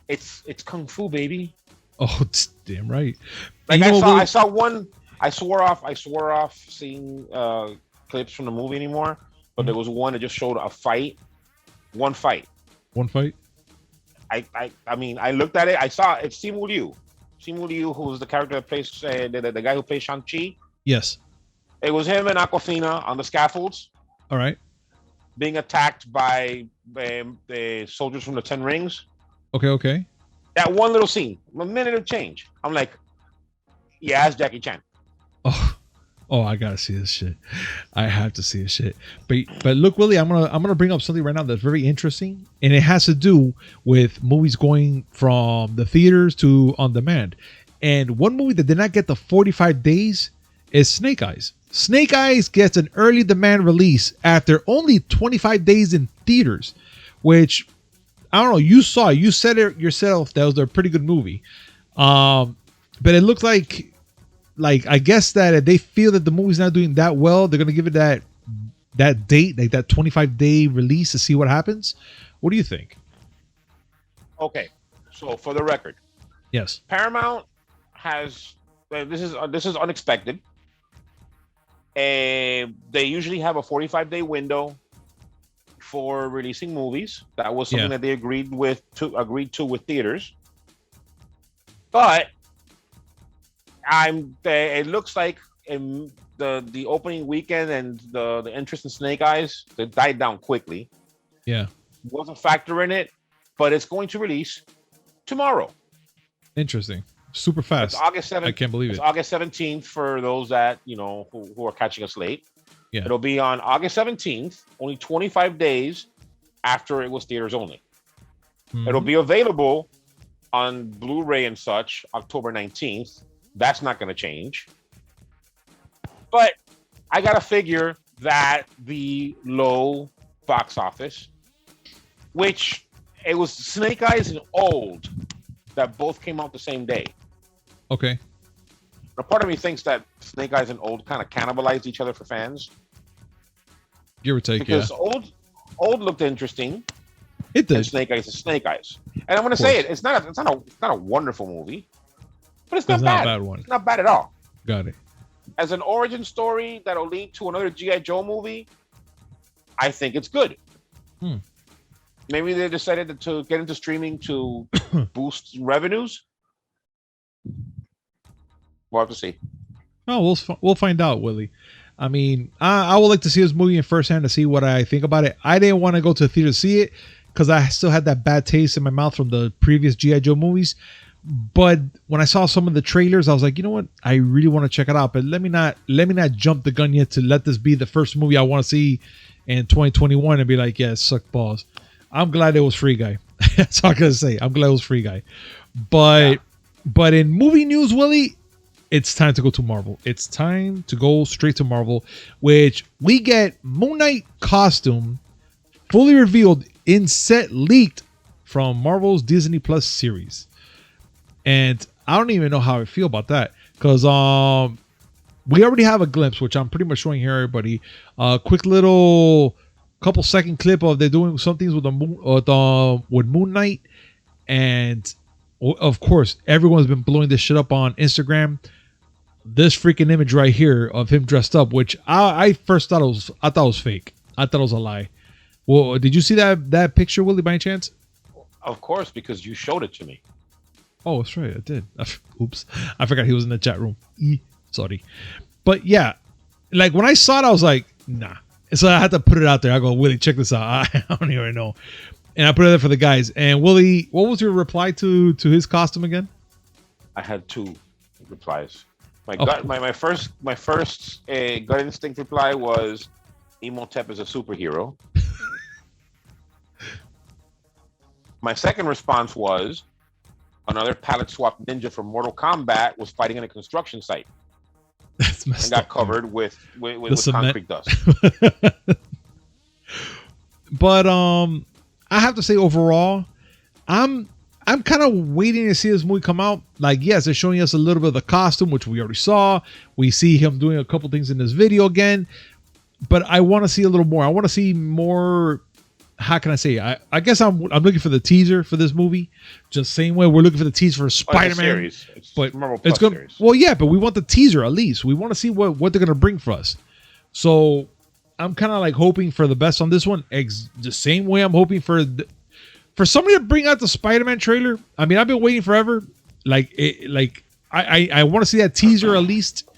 [SPEAKER 2] it's Kung Fu, baby.
[SPEAKER 1] Oh, it's damn right.
[SPEAKER 2] Like I saw one. I swore off seeing clips from the movie anymore. But there was one that just showed a fight. One fight. I mean, I looked at it. I saw it's Simu Liu. Simu Liu, who's the character that plays the guy who plays Shang-Chi.
[SPEAKER 1] Yes.
[SPEAKER 2] It was him and Aquafina on the scaffolds.
[SPEAKER 1] All right.
[SPEAKER 2] Being attacked by the soldiers from the 10 Rings.
[SPEAKER 1] Okay.
[SPEAKER 2] That one little scene, a minute of change. I'm like, yeah, it's Jackie Chan.
[SPEAKER 1] Oh, I gotta see this shit. I have to see this shit. But look, Willie, I'm gonna bring up something right now that's very interesting, and it has to do with movies going from the theaters to on demand. And one movie that did not get the 45 days is Snake Eyes. Snake Eyes gets an early demand release after only 25 days in theaters, which I don't know. You said it yourself. That was a pretty good movie. But it looked like I guess that if they feel that the movie's not doing that well, they're gonna give it that date, like that 25-day release to see what happens. What do you think?
[SPEAKER 2] Okay, so for the record,
[SPEAKER 1] yes,
[SPEAKER 2] Paramount has this is unexpected. They usually have a 45-day window for releasing movies. That was something that they agreed to with theaters. But it looks like in the opening weekend and the interest in Snake Eyes, it died down quickly.
[SPEAKER 1] Yeah.
[SPEAKER 2] Was a factor in it, but it's going to release tomorrow.
[SPEAKER 1] Interesting. Super fast.
[SPEAKER 2] It's August 7th.
[SPEAKER 1] I can't believe it.
[SPEAKER 2] It's August 17th for those that, who are catching us late.
[SPEAKER 1] Yeah.
[SPEAKER 2] It'll be on August 17th, only 25 days after it was theaters only. Mm-hmm. It'll be available on Blu-ray and such October 19th. That's not going to change. But I got to figure that the low box office, which it was Snake Eyes and Old that both came out the same day.
[SPEAKER 1] Okay.
[SPEAKER 2] A part of me thinks that Snake Eyes and Old kind of cannibalized each other for fans.
[SPEAKER 1] Give or take,
[SPEAKER 2] because Old looked interesting.
[SPEAKER 1] It did.
[SPEAKER 2] And Snake Eyes is Snake Eyes. And I'm going to say it. It's not a wonderful movie, but it's not bad.
[SPEAKER 1] Not a bad one.
[SPEAKER 2] It's not bad at all.
[SPEAKER 1] Got it.
[SPEAKER 2] As an origin story that'll lead to another G.I. Joe movie, I think it's good. Maybe they decided to get into streaming to boost revenues. We'll have to see.
[SPEAKER 1] Oh, we'll find out, Willie. I mean, I would like to see this movie in firsthand to see what I think about it. I didn't want to go to the theater to see it because I still had that bad taste in my mouth from the previous G.I. Joe movies. But when I saw some of the trailers, I was like, you know what? I really want to check it out. But let me not jump the gun yet to let this be the first movie I want to see in 2021 and be like, yeah, suck balls. I'm glad it was Free Guy. That's all I gotta say. I'm glad it was Free Guy. But in movie news, Willie, it's time to go to Marvel. It's time to go straight to Marvel, which we get Moon Knight costume fully revealed in set leaked from Marvel's Disney Plus series. And I don't even know how I feel about that because we already have a glimpse, which I'm pretty much showing here, everybody. Quick little couple second clip of they're doing some things with with Moon Knight, and of course everyone's been blowing this shit up on Instagram. This freaking image right here of him dressed up, which I first thought it was fake. I thought it was a lie. Well, did you see that picture, Willie, by any chance?
[SPEAKER 2] Of course, because you showed it to me.
[SPEAKER 1] Oh, that's right, I did. Oops, I forgot he was in the chat room. Sorry, but yeah, like when I saw it, I was like, nah. So I had to put it out there. I go, Willie, check this out. I don't even know. And I put it there for the guys. And Willie, what was your reply to his costume again?
[SPEAKER 2] I had two replies. My first gut instinct reply was Imhotep is a superhero. My second response was another palette swap ninja from Mortal Kombat was fighting in a construction site.
[SPEAKER 1] That's messed
[SPEAKER 2] and got
[SPEAKER 1] up,
[SPEAKER 2] covered with concrete dust.
[SPEAKER 1] But I have to say overall, I'm kind of waiting to see this movie come out. Like, yes, they're showing us a little bit of the costume, which we already saw. We see him doing a couple things in this video again, but I want to see a little more. I want to see more. How can I say? I guess I'm looking for the teaser for this movie. Just same way we're looking for the teaser for Spider-Man.
[SPEAKER 2] It's
[SPEAKER 1] but
[SPEAKER 2] Marvel Plus
[SPEAKER 1] it's gonna
[SPEAKER 2] series.
[SPEAKER 1] Well, yeah, but we want the teaser at least. We want to see what they're gonna bring for us. So I'm kind of like hoping for the best on this one. The same way I'm hoping for somebody to bring out the Spider-Man trailer. I mean, I've been waiting forever. I want to see that teaser at least.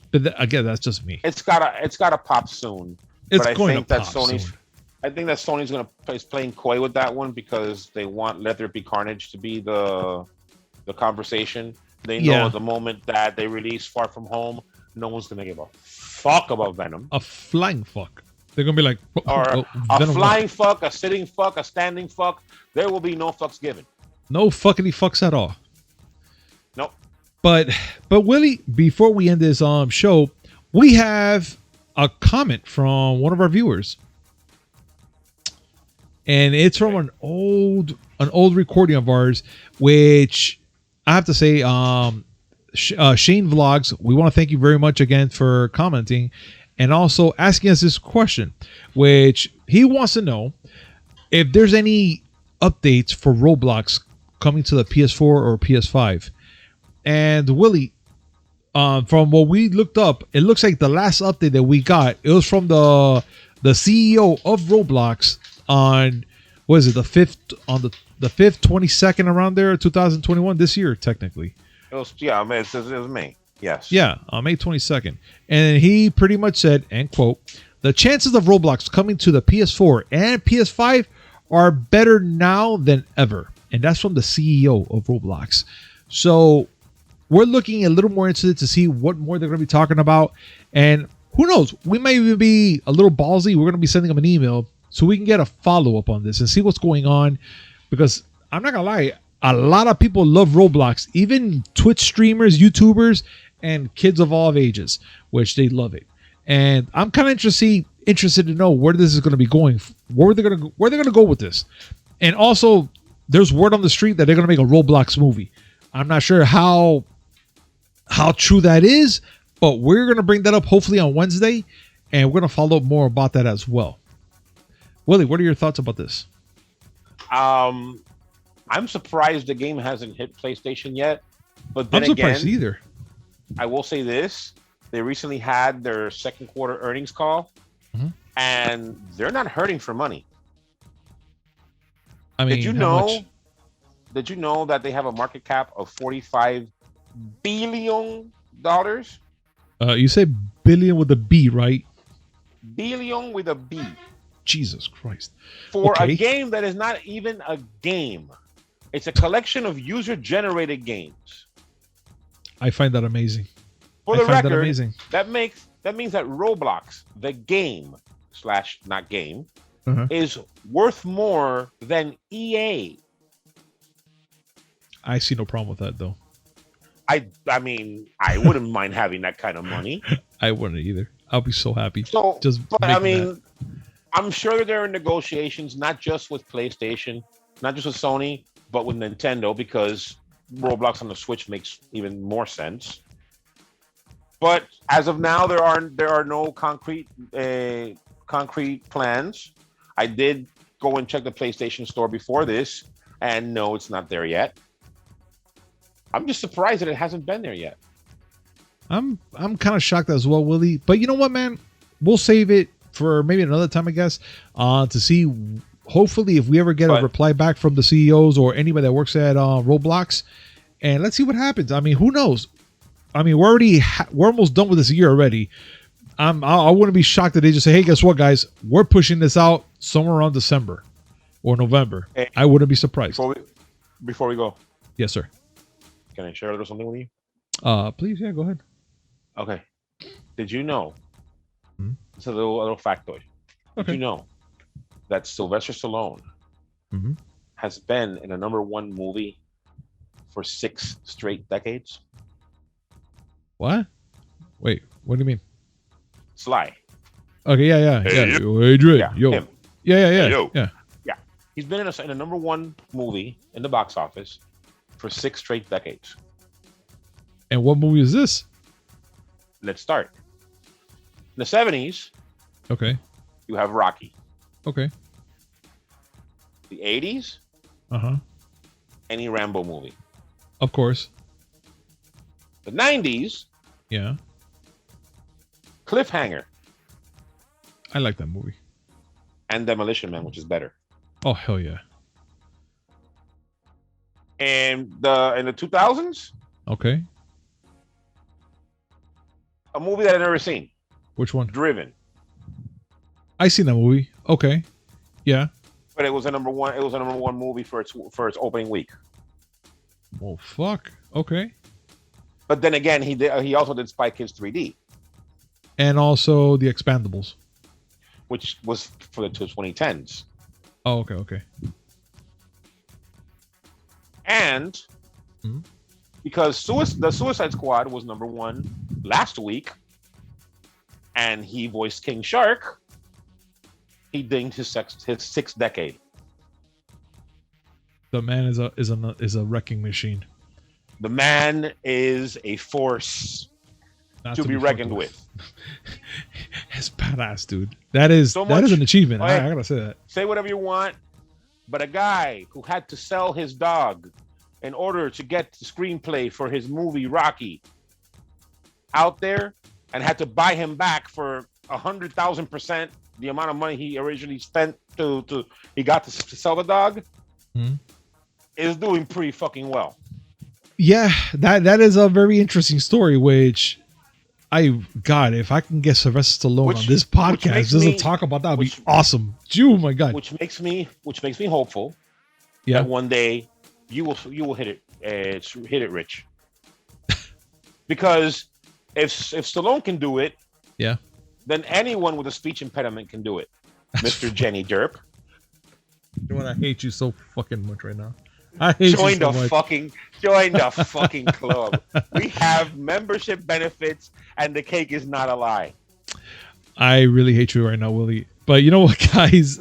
[SPEAKER 1] But again, that's just me.
[SPEAKER 2] It's gotta pop soon.
[SPEAKER 1] It's
[SPEAKER 2] but
[SPEAKER 1] going
[SPEAKER 2] I think
[SPEAKER 1] to
[SPEAKER 2] that
[SPEAKER 1] pop
[SPEAKER 2] Sony's.
[SPEAKER 1] soon.
[SPEAKER 2] I think that Sony's is playing coy with that one because they want Let There Be Carnage to be the conversation. They know at the moment that they release Far From Home, no one's gonna give a fuck about Venom.
[SPEAKER 1] A flying fuck. They're gonna be like,
[SPEAKER 2] a flying fuck, a sitting fuck, a standing fuck. There will be no fucks given.
[SPEAKER 1] No fuckity fucks at all.
[SPEAKER 2] Nope.
[SPEAKER 1] But Willie, before we end this show, we have a comment from one of our viewers. And it's from an old recording of ours, which I have to say, Shane Vlogs, we want to thank you very much again for commenting and also asking us this question, which he wants to know if there's any updates for Roblox coming to the PS4 or PS5. And Willie, from what we looked up, it looks like the last update that we got, it was from the CEO of Roblox on, what is it, the 5th, on the 5th, 22nd, around there, 2021, this year, technically.
[SPEAKER 2] It was May. Yes.
[SPEAKER 1] Yeah, on May 22nd. And he pretty much said, and quote, the chances of Roblox coming to the PS4 and PS5 are better now than ever. And that's from the CEO of Roblox. So we're looking a little more into it to see what more they're going to be talking about. And who knows, we might even be a little ballsy. We're going to be sending them an email so we can get a follow-up on this and see what's going on. Because I'm not going to lie, a lot of people love Roblox, even Twitch streamers, YouTubers, and kids of all ages, which they love it. And I'm kind of interested to know where this is going to be going, where they're going to go with this. And also, there's word on the street that they're going to make a Roblox movie. I'm not sure how how true that is, but we're going to bring that up hopefully on Wednesday, and we're going to follow up more about that as well. Willie, what are your thoughts about this?
[SPEAKER 2] I'm surprised the game hasn't hit PlayStation yet, but then
[SPEAKER 1] I'm surprised
[SPEAKER 2] again,
[SPEAKER 1] either.
[SPEAKER 2] I will say this: they recently had their second quarter earnings call, and they're not hurting for money.
[SPEAKER 1] I mean,
[SPEAKER 2] Did you know? Did you know that they have a market cap of $45 billion?
[SPEAKER 1] You say billion with a B, right?
[SPEAKER 2] Billion with a B.
[SPEAKER 1] Jesus Christ.
[SPEAKER 2] For a game that is not even a game. It's a collection of user-generated games.
[SPEAKER 1] I find that amazing.
[SPEAKER 2] For the record, that means that Roblox, the game / not game, is worth more than EA.
[SPEAKER 1] I see no problem with that, though.
[SPEAKER 2] I mean, I wouldn't mind having that kind of money.
[SPEAKER 1] I wouldn't either. I'll be so happy.
[SPEAKER 2] So, but I mean, I'm sure that there are negotiations, not just with PlayStation, not just with Sony, but with Nintendo, because Roblox on the Switch makes even more sense. But as of now, there are no concrete plans. I did go and check the PlayStation Store before this, and no, it's not there yet. I'm just surprised that it hasn't been there yet.
[SPEAKER 1] I'm kind of shocked as well, Willie. But you know what, man? We'll save it for maybe another time, I guess, to see. Hopefully, if we ever get a reply back from the CEOs or anybody that works at Roblox, and let's see what happens. I mean, who knows? I mean, we're almost done with this year already. I wouldn't be shocked that they just say, "Hey, guess what, guys? We're pushing this out somewhere around December or November." Hey, I wouldn't be surprised.
[SPEAKER 2] Before we go,
[SPEAKER 1] yes, sir.
[SPEAKER 2] Can I share a little something with you?
[SPEAKER 1] Please, yeah, go ahead.
[SPEAKER 2] Okay. Did you know? It's a little factoid. Did you know that Sylvester Stallone has been in a #1 movie for 6 straight decades?
[SPEAKER 1] What? Wait, what do you mean?
[SPEAKER 2] Sly.
[SPEAKER 1] Okay, yeah. Hey, Adrian, yo.
[SPEAKER 2] Him.
[SPEAKER 1] Yeah.
[SPEAKER 2] Yo. Yeah. He's been in a #1 movie in the box office for 6 straight decades.
[SPEAKER 1] And what movie is this?
[SPEAKER 2] Let's start. In the 70s,
[SPEAKER 1] okay,
[SPEAKER 2] you have Rocky.
[SPEAKER 1] Okay.
[SPEAKER 2] The 80s, any Rambo movie.
[SPEAKER 1] Of course.
[SPEAKER 2] The 90s,
[SPEAKER 1] yeah.
[SPEAKER 2] Cliffhanger.
[SPEAKER 1] I like that movie.
[SPEAKER 2] And Demolition Man, which is better.
[SPEAKER 1] Oh, hell yeah.
[SPEAKER 2] And in the 2000s,
[SPEAKER 1] okay,
[SPEAKER 2] a movie that I've never seen.
[SPEAKER 1] Which one?
[SPEAKER 2] Driven.
[SPEAKER 1] I seen that movie. Okay, yeah.
[SPEAKER 2] But it was a #1. It was a #1 movie for its opening week.
[SPEAKER 1] Oh fuck. Okay.
[SPEAKER 2] But then again, he also did Spy Kids 3D.
[SPEAKER 1] And also The Expandables,
[SPEAKER 2] which was for the 2010s.
[SPEAKER 1] Oh, okay.
[SPEAKER 2] And because the Suicide Squad was #1 last week, and he voiced King Shark, he dinged his 6th decade.
[SPEAKER 1] The man is a wrecking machine.
[SPEAKER 2] The man is a force to be reckoned with.
[SPEAKER 1] It's badass, dude. That is an achievement. I gotta say that.
[SPEAKER 2] Say whatever you want, but a guy who had to sell his dog in order to get the screenplay for his movie Rocky out there, and had to buy him back for 100,000% the amount of money he originally spent to sell the dog, is doing pretty fucking well.
[SPEAKER 1] Yeah, that is a very interesting story. Which if I can get Sylvester Stallone on this podcast just to talk about that, would be awesome. Oh my god!
[SPEAKER 2] Which makes me hopeful.
[SPEAKER 1] Yeah.
[SPEAKER 2] That one day you will hit it rich. Because if Stallone can do it,
[SPEAKER 1] yeah,
[SPEAKER 2] then anyone with a speech impediment can do it. Mr. Jenny Derp.
[SPEAKER 1] You know what? I hate you so fucking much right now. I hate
[SPEAKER 2] Join
[SPEAKER 1] you so
[SPEAKER 2] the
[SPEAKER 1] much.
[SPEAKER 2] fucking club. We have membership benefits, and the cake is not a lie.
[SPEAKER 1] I really hate you right now, Willie. But you know what, guys?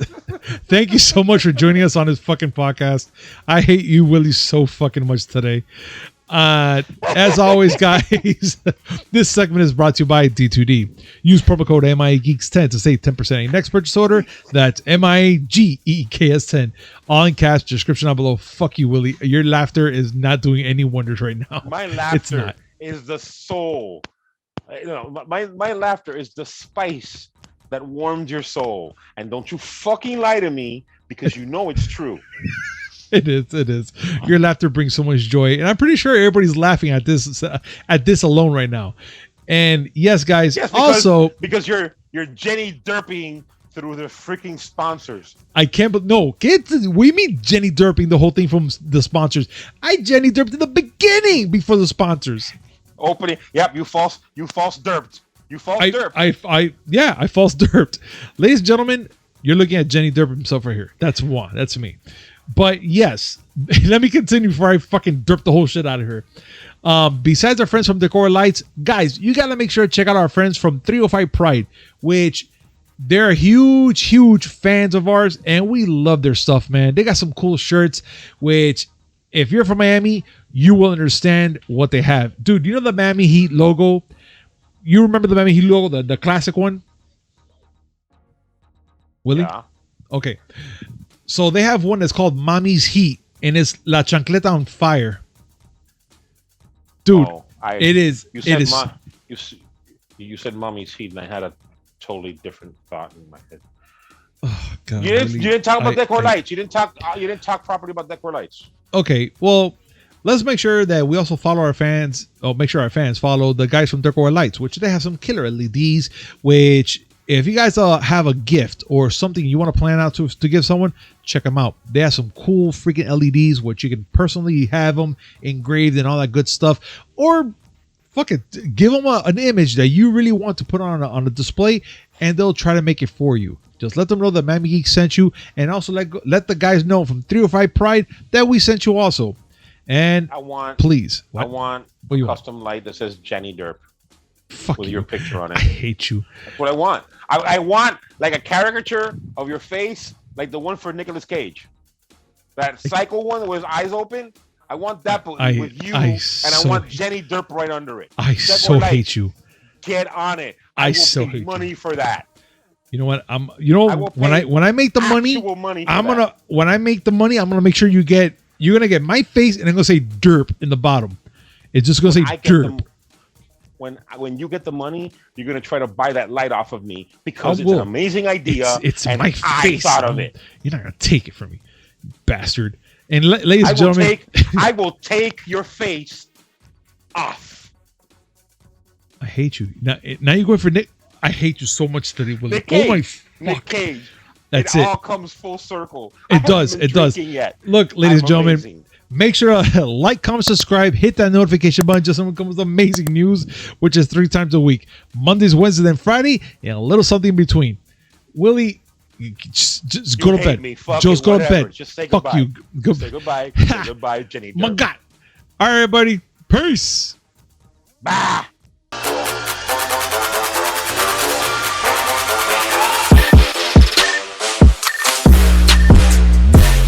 [SPEAKER 1] Thank you so much for joining us on this fucking podcast. I hate you, Willie, so fucking much today. As always, guys, this segment is brought to you by D2D. Use promo code MIAGeeks10 to save 10% on your next purchase order. That's MIAGEKS10. All in cash, description down below. Fuck you, Willie. Your laughter is not doing any wonders right now.
[SPEAKER 2] My laughter is the soul. You know, my laughter is the spice that warmed your soul. And don't you fucking lie to me, because you know it's true.
[SPEAKER 1] It is. Your laughter brings so much joy, and I'm pretty sure everybody's laughing at this alone right now. And yes, guys,
[SPEAKER 2] because you're Jenny derping through the freaking sponsors.
[SPEAKER 1] I can't, but no, we mean Jenny derping the whole thing from the sponsors. I Jenny derped in the beginning before the sponsors.
[SPEAKER 2] Opening, yep, you false derped. You false derped.
[SPEAKER 1] I false derped. Ladies and gentlemen, you're looking at Jenny derp himself right here. That's one. That's me. But yes, let me continue before I fucking derp the whole shit out of her. Besides our friends from Decora Lights, guys, you got to make sure to check out our friends from 305 Pride, which they're huge fans of ours, and we love their stuff, man. They got some cool shirts, which if you're from Miami, you will understand what they have. Dude, you know the Miami Heat logo? You remember the Miami Heat logo, the classic one? Willie?
[SPEAKER 2] Yeah.
[SPEAKER 1] Okay. So they have one that's called Mommy's Heat, and it's La Chancleta on Fire. Dude, it is.
[SPEAKER 2] You said Mommy's Heat, and I had a totally different thought in my head.
[SPEAKER 1] Oh, God,
[SPEAKER 2] you didn't talk about Decor Lights. You didn't talk properly about Decor Lights.
[SPEAKER 1] Okay, well, let's make sure that we also follow our fans. Oh, make sure our fans follow the guys from Decor Lights, which they have some killer LEDs, which if you guys have a gift or something you want to plan out to give someone, check them out. They have some cool freaking LEDs, which you can personally have them engraved and all that good stuff. Or fuck it, give them an image that you really want to put on a display, and they'll try to make it for you. Just let them know that Miami Geeks sent you, and also let the guys know from 305 Pride that we sent you also. And I want
[SPEAKER 2] a custom light that says Jenny Derp.
[SPEAKER 1] Fuck
[SPEAKER 2] with
[SPEAKER 1] you.
[SPEAKER 2] Your picture on it.
[SPEAKER 1] I hate you.
[SPEAKER 2] That's what I want. I want like a caricature of your face, like the one for Nicolas Cage. That psycho one with his eyes open. I want that with you, I want Jenny Derp right under it.
[SPEAKER 1] I so hate you.
[SPEAKER 2] Get on it.
[SPEAKER 1] I
[SPEAKER 2] will
[SPEAKER 1] so
[SPEAKER 2] pay
[SPEAKER 1] hate
[SPEAKER 2] money
[SPEAKER 1] you.
[SPEAKER 2] for that.
[SPEAKER 1] You know what? When I make the money, when I make the money, I'm gonna make sure you're gonna get my face, and I'm gonna say derp in the bottom. It's just gonna say derp.
[SPEAKER 2] When you get the money, you're gonna try to buy that light off of me because it's an amazing idea.
[SPEAKER 1] It's
[SPEAKER 2] and
[SPEAKER 1] my face.
[SPEAKER 2] I thought of it.
[SPEAKER 1] You're not gonna take it from me, you bastard. And ladies and gentlemen,
[SPEAKER 2] I will take your face off.
[SPEAKER 1] I hate you. Now you're going for Nick. I hate you so much today, Willie. Oh my fuck.
[SPEAKER 2] Nick Cage.
[SPEAKER 1] That's
[SPEAKER 2] it all comes full circle.
[SPEAKER 1] It does. Yet. Look, ladies and gentlemen. Amazing. Make sure to like, comment, subscribe, hit that notification button just so it comes with amazing news, which is 3 times a week. Mondays, Wednesdays, and Friday, and a little something in between. Willie, just go to bed. Just go to bed.
[SPEAKER 2] Just say goodbye.
[SPEAKER 1] Fuck you.
[SPEAKER 2] Say goodbye. Say goodbye, Jenny.
[SPEAKER 1] My God. All right, everybody. Peace.
[SPEAKER 2] Bye.